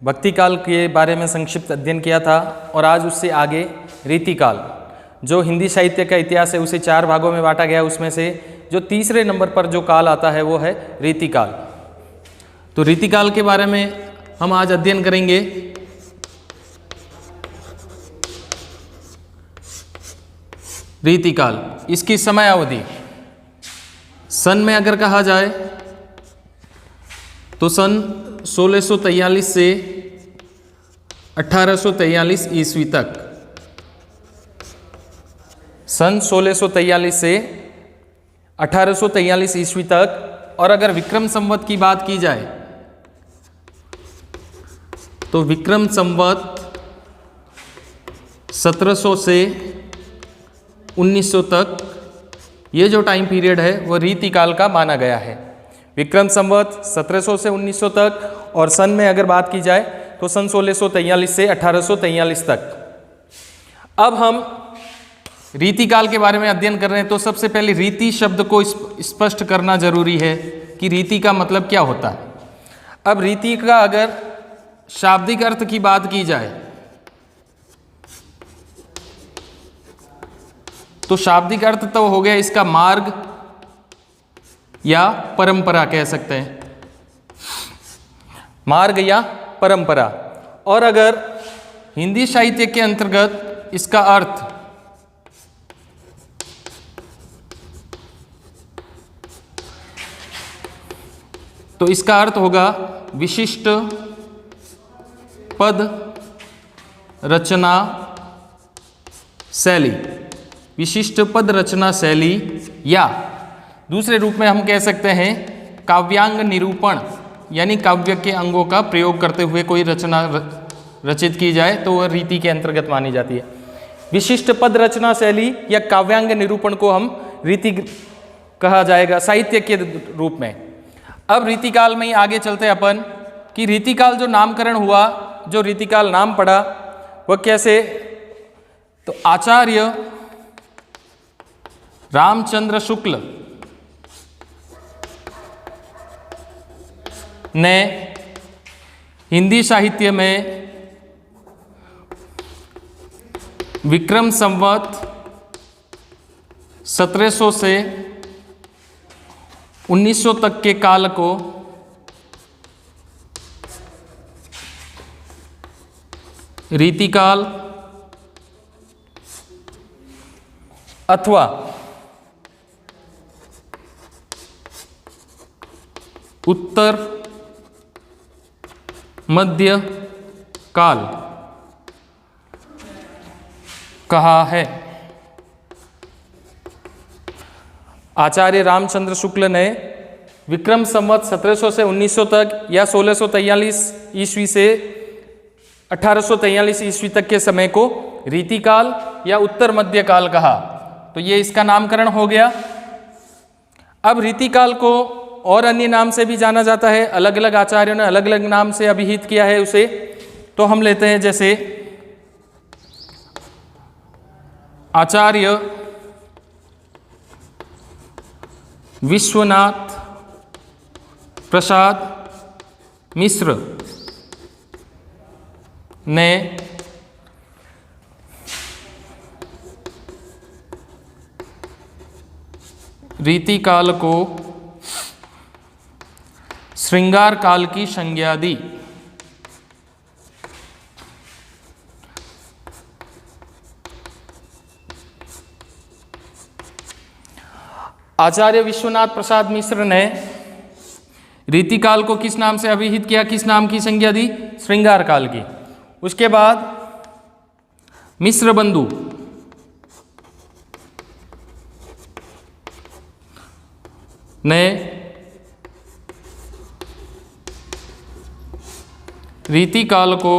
भक्तिकाल के बारे में संक्षिप्त अध्ययन किया था और आज उससे आगे रीतिकाल, जो हिंदी साहित्य का इतिहास है उसे 4 भागों में बांटा गया। उसमें से जो तीसरे नंबर पर जो काल आता है वो है रीतिकाल। तो रीतिकाल के बारे में हम आज अध्ययन करेंगे। रीतिकाल, इसकी समय अवधि सन में अगर कहा जाए तो सन 1643 से 1843 ईस्वी तक, सन 1643 से 1843 ईस्वी तक। और अगर विक्रम संवत की बात की जाए तो विक्रम संवत 1700 से 1900 तक, ये जो टाइम पीरियड है वो रीतिकाल का माना गया है। विक्रम संवत 1700 से 1900 तक और सन में अगर बात की जाए तो सन 1643 से 1843 तक। अब हम रीतिकाल के बारे में अध्ययन कर रहे हैं तो सबसे पहले रीति शब्द को स्पष्ट करना जरूरी है कि रीति का मतलब क्या होता है। अब रीति का अगर शाब्दिक अर्थ की बात की जाए तो शाब्दिक अर्थ तो हो गया इसका मार्ग या परंपरा, कह सकते हैं मार्ग या परंपरा। और अगर हिंदी साहित्य के अंतर्गत इसका अर्थ तो इसका अर्थ होगा विशिष्ट पद रचना शैली, विशिष्ट पद रचना शैली, या दूसरे रूप में हम कह सकते हैं काव्यांग निरूपण, यानी काव्य के अंगों का प्रयोग करते हुए कोई रचना रचित की जाए तो वह रीति के अंतर्गत मानी जाती है। विशिष्ट पद रचना शैली या काव्यांग निरूपण को हम रीति कहा जाएगा साहित्य के रूप में। अब रीतिकाल में ही आगे चलते हैं अपन कि रीतिकाल जो नामकरण हुआ, जो रीतिकाल नाम पड़ा वह कैसे, तो आचार्य रामचंद्र शुक्ल ने हिंदी साहित्य में विक्रम संवत 1700 से 1900 तक के काल को रीतिकाल अथवा उत्तर मध्य काल कहा है। आचार्य रामचंद्र शुक्ल ने विक्रम संवत 1700 से 1900 तक या 1643 ईस्वी से 1843 ईस्वी तक के समय को रीतिकाल या उत्तर मध्य काल कहा। तो ये इसका नामकरण हो गया। अब रीतिकाल को और अन्य नाम से भी जाना जाता है, अलग अलग आचार्यों ने अलग अलग नाम से अभिहित किया है उसे। तो हम लेते हैं जैसे आचार्य विश्वनाथ प्रसाद मिश्र ने रीतिकाल को श्रृंगार काल की संज्ञा दी। आचार्य विश्वनाथ प्रसाद मिश्र ने रीतिकाल को किस नाम से अभिहित किया, किस नाम की संज्ञा दी, श्रृंगार काल की। उसके बाद मिश्र बंधु ने रीतिकाल को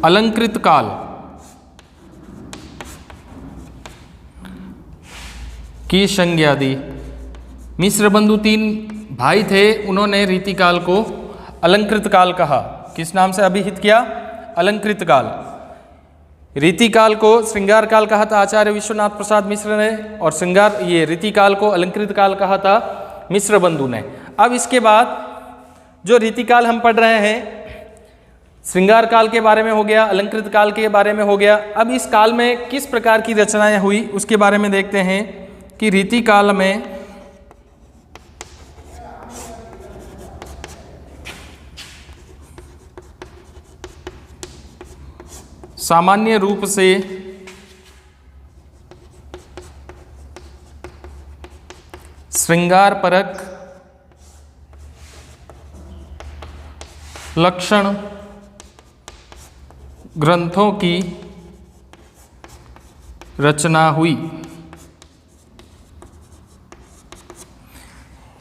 अलंकृत काल की संज्ञा दी। मिश्र बंधु 3 भाई थे, उन्होंने रीतिकाल को अलंकृत काल कहा। किस नाम से अभिहित किया, अलंकृत काल। रीतिकाल को श्रृंगार काल कहा था आचार्य विश्वनाथ प्रसाद मिश्र ने, और श्रृंगार ये रीतिकाल को अलंकृत काल कहा था मिश्र बंधु ने। अब इसके बाद जो रीतिकाल हम पढ़ रहे हैं, श्रृंगार काल के बारे में हो गया, अलंकृत काल के बारे में हो गया। अब इस काल में किस प्रकार की रचनाएं हुई उसके बारे में देखते हैं कि रीतिकाल में सामान्य रूप से श्रृंगार परक लक्षण ग्रंथों की रचना हुई।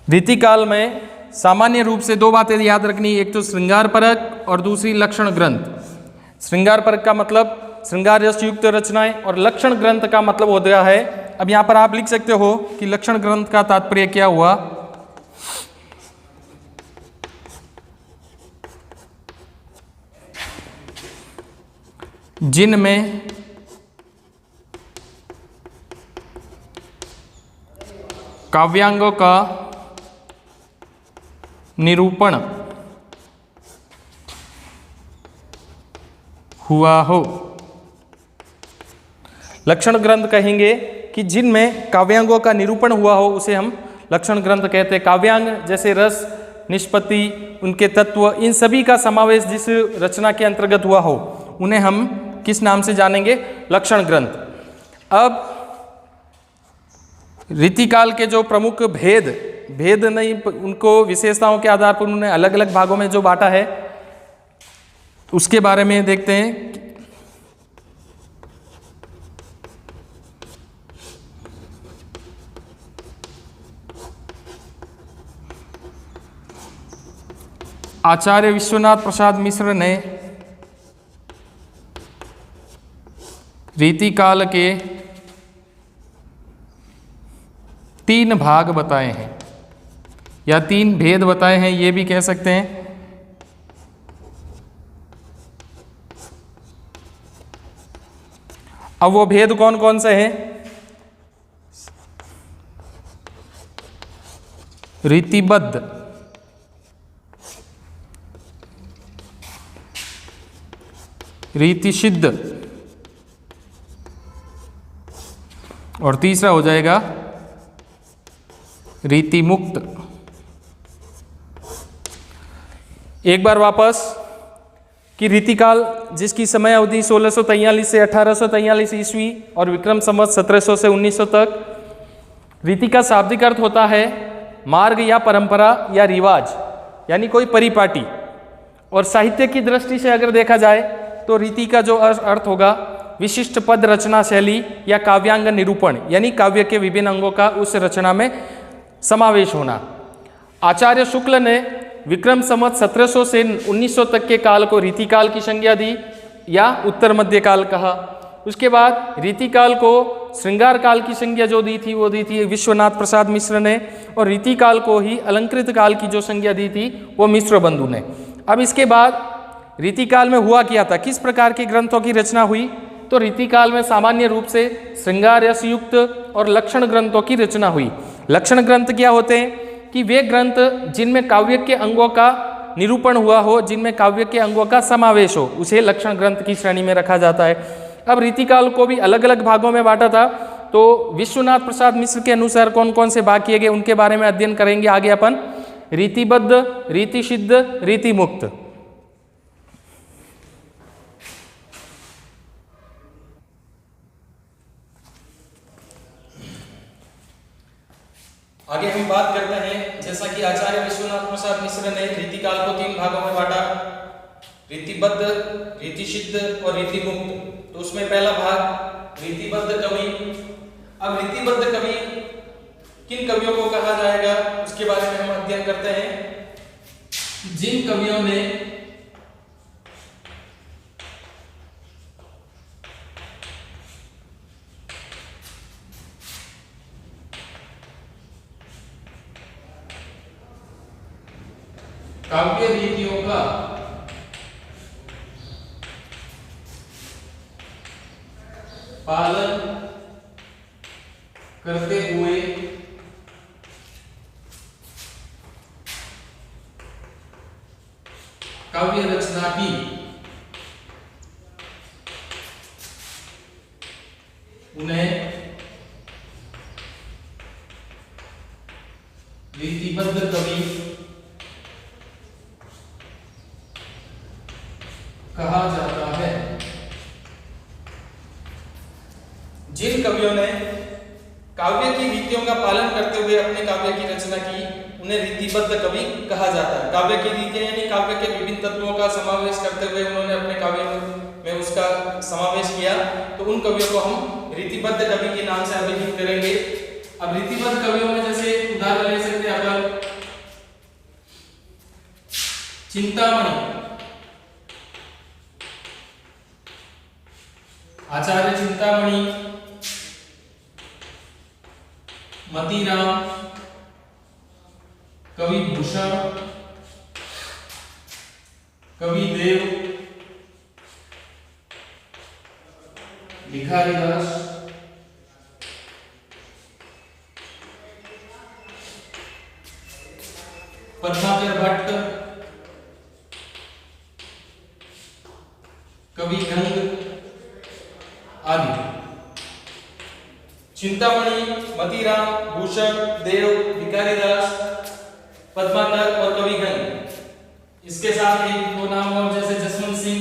रीतिकाल में सामान्य रूप से दो बातें याद रखनी, एक तो श्रृंगार परक और दूसरी लक्षण ग्रंथ। श्रृंगार परक का मतलब श्रृंगार रस युक्त रचनाएं, और लक्षण ग्रंथ का मतलब हो गया है, अब यहां पर आप लिख सकते हो कि लक्षण ग्रंथ का तात्पर्य क्या हुआ, जिनमें काव्यांगों का निरूपण हुआ हो। लक्षण ग्रंथ कहेंगे कि जिनमें काव्यांगों का निरूपण हुआ हो उसे हम लक्षण ग्रंथ कहते हैं। काव्यांग जैसे रस, निष्पत्ति, उनके तत्व, इन सभी का समावेश जिस रचना के अंतर्गत हुआ हो उन्हें हम किस नाम से जानेंगे? लक्षण ग्रंथ। अब रीतिकाल के जो प्रमुख भेद नहीं, उनको विशेषताओं के आधार पर उन्होंने अलग अलग भागों में जो बांटा है उसके बारे में देखते हैं। आचार्य विश्वनाथ प्रसाद मिश्र ने रीतिकाल के 3 भाग बताए हैं या 3 भेद बताए हैं, ये भी कह सकते हैं। अब वो भेद कौन कौन से हैं? रीतिबद्ध, रीतिसिद्ध, और तीसरा हो जाएगा रीतिमुक्त। एक बार वापस कि रीतिकाल जिसकी समय अवधि 1643 से 1843 ईस्वी और विक्रम संवत 1700 से 1900 तक। रीति का शाब्दिक अर्थ होता है मार्ग या परंपरा या रिवाज, यानी कोई परिपाटी। और साहित्य की दृष्टि से अगर देखा जाए तो रीति का जो अर्थ होगा विशिष्ट पद रचना शैली या काव्यांग निरूपण, यानी काव्य के विभिन्न अंगों का उस रचना में समावेश होना। आचार्य शुक्ल ने विक्रम संवत 1700 से 1900 तक के काल को रीतिकाल की संज्ञा दी या उत्तर मध्यकाल कहा। उसके बाद रीतिकाल को श्रृंगार काल की संज्ञा जो दी थी वो दी थी विश्वनाथ प्रसाद मिश्र ने, और रीतिकाल को ही अलंकृत काल की जो संज्ञा दी थी वो मिश्र बंधु ने। अब इसके बाद रीतिकाल में हुआ क्या था, किस प्रकार के ग्रंथों की रचना हुई? तो रीतिकाल में सामान्य रूप से श्रृंगार रस युक्त और लक्षण ग्रंथों की रचना हुई। लक्षण ग्रंथ क्या होते हैं कि वे ग्रंथ जिनमें काव्य के अंगों का निरूपण हुआ हो, जिनमें काव्य के अंगों का समावेश हो, उसे लक्षण ग्रंथ की श्रेणी में रखा जाता है। अब रीतिकाल को भी अलग अलग भागों में बांटा था, तो विश्वनाथ प्रसाद मिश्र के अनुसार कौन कौन से भाग किए गए उनके बारे में अध्ययन करेंगे आगे अपन। रीतिबद्ध, रीतिसिद्ध, रीतिमुक्त। आगे हम बात करते हैं, जैसा कि आचार्य विश्वनाथ प्रसाद मिश्र ने रीतिकाल को 3 भागों में बांटा, रीतिबद्ध, रीतिसिद्ध और रीतिमुक्त। तो उसमें पहला भाग रीतिबद्ध कवि। अब रीतिबद्ध कवि किन कवियों को कहा जाएगा उसके बारे में हम अध्ययन करते हैं। जिन कवियों ने काव्य रीतियों का पालन करते हुए काव्य रचना की उन्हें रीतिबद्ध कवि कहा जाता है। जिन कवियों ने काव्य की रीतियों का पालन करते हुए अपने काव्य की रचना की उन्हें रीतिबद्ध कवि कहा जाता है। काव्य की रीतियां यानी काव्य के विभिन्न तत्वों का समावेश करते हुए उन्होंने अपने काव्य में उसका समावेश किया, तो उन कवियों को हम रीतिबद्ध कवि के नाम से अभिहित करेंगे। अब रीतिबद्ध कवियों में जैसे उदाहरण ले सकते हैं अपन चिंतामणि, आचार्य चिंतामणि, मतीराम, कवि भूषण, कवि देव, भिखारीदास, पद्माकर भट्ट, कवि गंग आदि। चिंतामणि, मतीराम, भूषण, देव, भिखारीदास, पद्माकर और कवि गंग। इसके साथ ही दो नाम और जैसे जसवंत सिंह,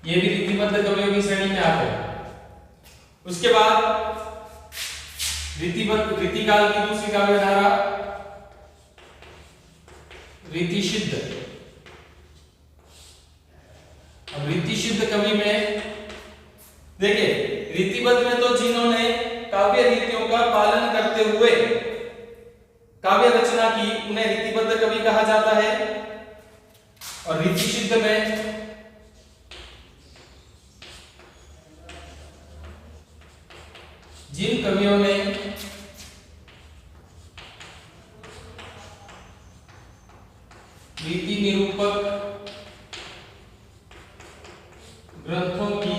ये भी रीतिबद्ध कवियों की श्रेणी में आते हैं। उसके बाद रीतिकाल की दूसरी काव्य धारा रीतिसिद्ध। अब रीतिसिद्ध कवि में देखिए, रीतिबद्ध में तो जिन्होंने काव्य रीतियों का पालन करते हुए काव्य रचना की उन्हें रीतिबद्ध कवि कहा जाता है, और रीतिसिद्ध में जिन कवियों ने रीति निरूपक ग्रंथों की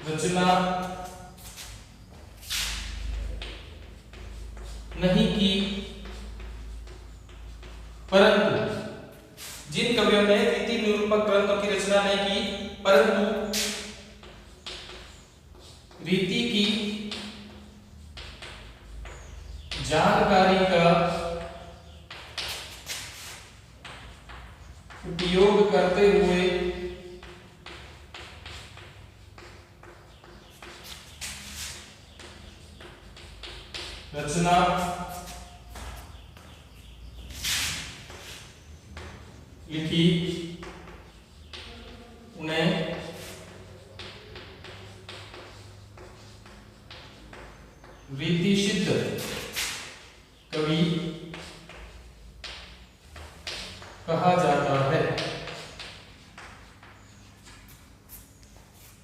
रचना नहीं की, परंतु जिन कवियों ने रीति निरूपक ग्रंथों की रचना नहीं की परंतु रीति की जानकारी का उपयोग करते हुए रचना लिखी, उन्हें रीतिसिद्ध कवि कहा जाता है।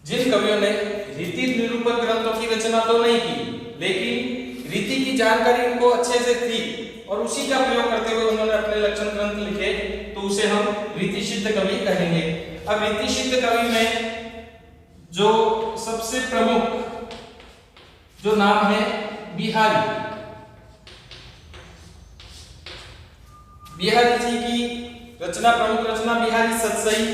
जिन कवियों ने रीति निरूपक ग्रंथों की रचना तो नहीं की, लेकिन रीति की जानकारी उनको अच्छे से थी और उसी का प्रयोग करते हुए उन्होंने अपने लक्षण ग्रंथ लिखे, तो उसे हम रीतिसिद्ध कवि कहेंगे। अब रीतिसिद्ध कवि में जो सबसे प्रमुख जो नाम है बिहारी, बिहारी जी की रचना, प्रमुख रचना बिहारी सतसई,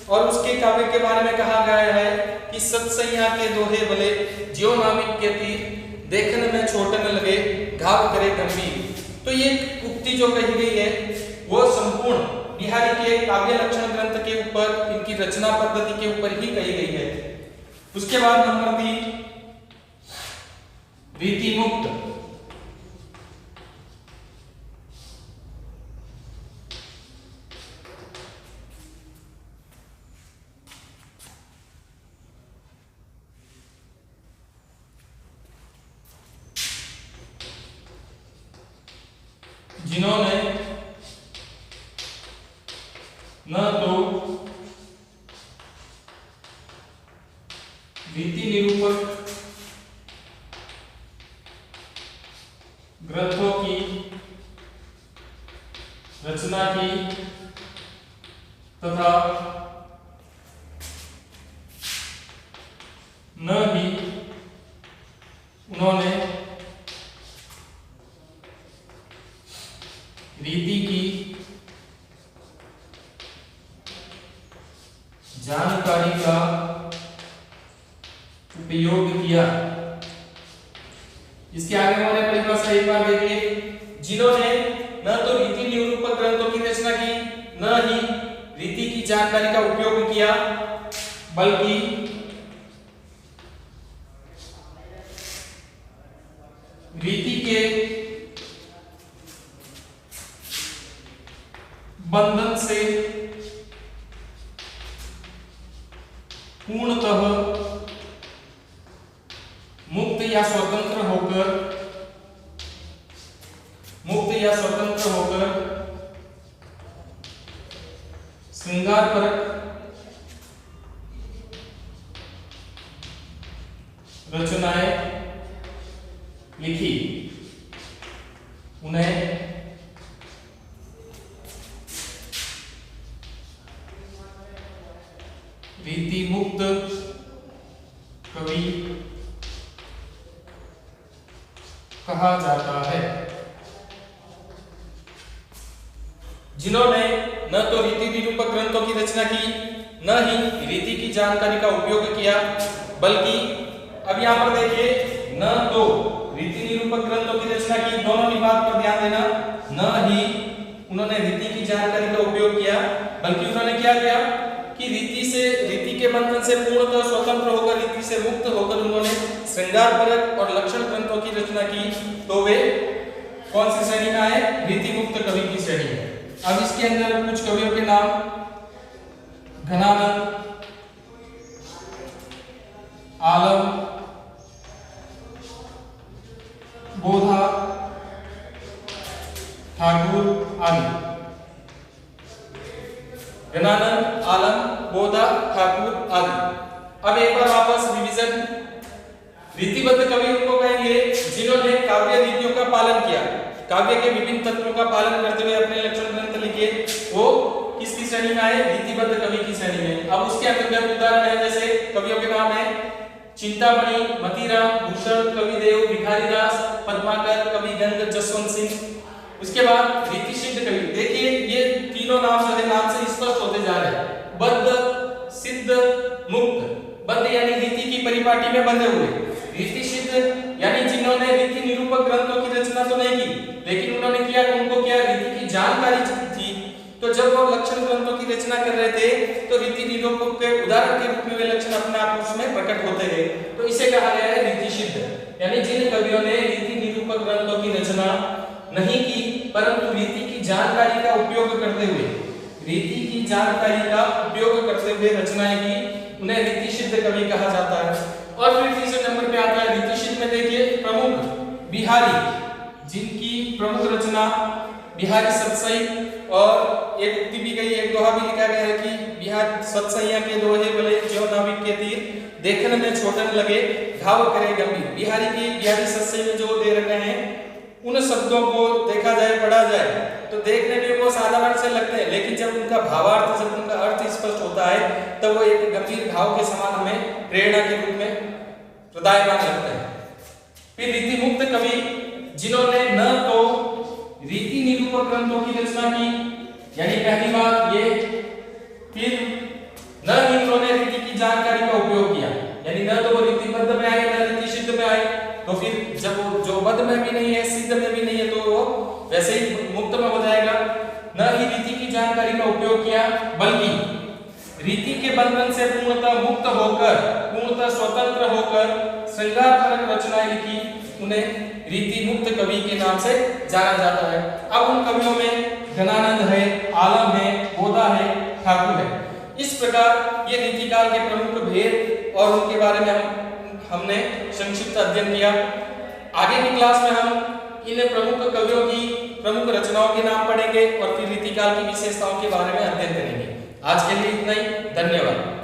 और उसके काव्य के बारे में कहा गया है कि सतसैया के दोहे भले ज्यो नामिक के तीर देखने में छोटे न लगे घाव करे गंभीर। तो ये उक्ति जो कही गई है वो संपूर्ण बिहारी के काव्य लक्षण ग्रंथ के ऊपर, इनकी रचना पद्धति के ऊपर ही कही गई है। उसके बाद नंबर 3 रीति मुक्त। जिन्होंने न तो रीति निरूपक ग्रंथों की रचना की तथा न ही उन्होंने रीति की जानकारी का उपयोग किया। इसके आगे हमारे परिभाषा एक बार देखिए, जिन्होंने न तो रीति निरूपक ग्रंथों की रचना की, न ही रीति की जानकारी का उपयोग किया, बल्कि रीति के बंधन से पूर्णतः मुक्त या स्वतंत्र होकर श्रृंगारपरक रचनाएं लिखी। उन्हें रीति मुक्त कवि कहा जाता है। जिन्होंने न तो रीति निरूपक ग्रंथों की रचना की, न ही रीति की जानकारी का उपयोग किया, बल्कि अब यहां पर देखिए, न तो रीति निरूपक ग्रंथों की रचना की, दोनों ही बात पर ध्यान देना, न ही उन्होंने रीति की जानकारी का उपयोग किया, बल्कि उन्होंने क्या किया कि रीति के बंधन से पूर्णतः स्वतंत्र होकर, रीति से मुक्त होकर उन्होंने श्रृंगारपरक और लक्षण ग्रंथों की रचना की। तो वे कौन सी श्रेणी में आए? रीति मुक्त कवि की श्रेणी में। अब इसके अंदर कुछ कवियों के नाम, घनानंद, आलम, बोधा, ठाकुर आदि। घनानंद, आलम, बोधा, ठाकुर आदि। अब एक बार वापस रिवीजन। रीतिबद्ध कवि उनको कहेंगे जिन्होंने काव्य रीतियों का पालन किया, काव्य के विभिन्न तत्वों का पालन करते हुए अपने लक्षण ग्रंथ लिखे, वो किसकी श्रेणी में आए? रीतिबद्ध कवि की श्रेणी में। अब उसके अंतर्गत उदाहरण है, जैसे कवियों के नाम है चिंतामणि, मतीराम, भूषण, कविदेव, भिखारीदास, पद्माकर, कवि गंग, जसवंत सिंह। उसके बाद रीतिसिद्ध कवि, देखिए ये तीनों नाम जो है नाम से स्पष्ट होते जा रहे हैं। बद्ध, सिद्ध, मुक्त। बद्ध यानी रीति की परिपाटी में बंधे हुए, रीतिसिद्ध यानी जिन्होंने रीति निरूपक ग्रंथों की रचना तो नहीं की, लेकिन उन्होंने किया, उनको क्या रीति की जानकारी थी, तो जब वो लक्षण ग्रंथों की रचना कर रहे थे तो रीति निरूपक के उदाहरण के रूप में वे लक्षण अपने आप उसमें प्रकट होते गए, तो इसे कहा गया है रीतिसिद्ध। यानी जिन कवियों ने रीति निरूपक ग्रंथों की रचना नहीं की, परंतु रीति की जानकारी का उपयोग करते हुए, रीति की जानकारी का उपयोग करते हुए रचनाएं की, उन्हें रीतिसिद्ध कवि कहा जाता है। और फिर तीसरे नंबर पे आता है रीतिसिद्ध में, देखिए प्रमुख बिहारी, जिनकी प्रमुख रचना बिहारी सतसई, और एक उक्ति भी गई, एक दोहा भी लिखा गया है कि बिहार सतसैया के दोहे बोले ज्यों नाविक के तीर, देखने में छोटन लगे घाव करे गंभीर। बिहारी सतसई में जो दे रखे हैं, उन शब्दों को देखा जाए, पढ़ा जाए तो देखने में वो साधारण से लगते हैं, लेकिन जब उनका भावार्थ, जब उनका अर्थ स्पष्ट होता है, तब वो एक गंभीर भाव के समान हमें प्रेरणा के रूप में प्रदायमान लगते हैं। फिर रीति मुक्त कवि, जिन्होंने न तो रीति निरूपक ग्रंथों की रचना की, यानी पहली बात ये, फिर न ही उन्होंने रीति की जानकारी का उपयोग किया, यानी न तो वो रीतिबद्ध में आए, न रीति सिद्ध में आए, तो फिर जब वो जो बद्ध में भी नहीं है, सिद्ध में भी नहीं है, तो वो वैसे ही मुक्त में हो जाएगा। न ही रीति की जानकारी का उपयोग किया, बल्कि रीति के बंधन से पूर्णतः मुक्त होकर, पूर्णतः स्वतंत्र होकर श्रृंगारपरक रचनाएं लिखी, उन्हें रीति मुक्त कवि के नाम से जाना जाता है। अब उन कवियों में घनानंद है, आलम है, बोधा है, ठाकुर है। इस प्रकार ये रीतिकाल के प्रमुख भेद और उनके बारे में हमने संक्षिप्त अध्ययन किया। आगे की क्लास में हम इन प्रमुख कवियों की प्रमुख रचनाओं के नाम पढ़ेंगे और फिर रीतिकाल की विशेषताओं के बारे में अध्ययन करेंगे। आज के लिए इतना ही, धन्यवाद।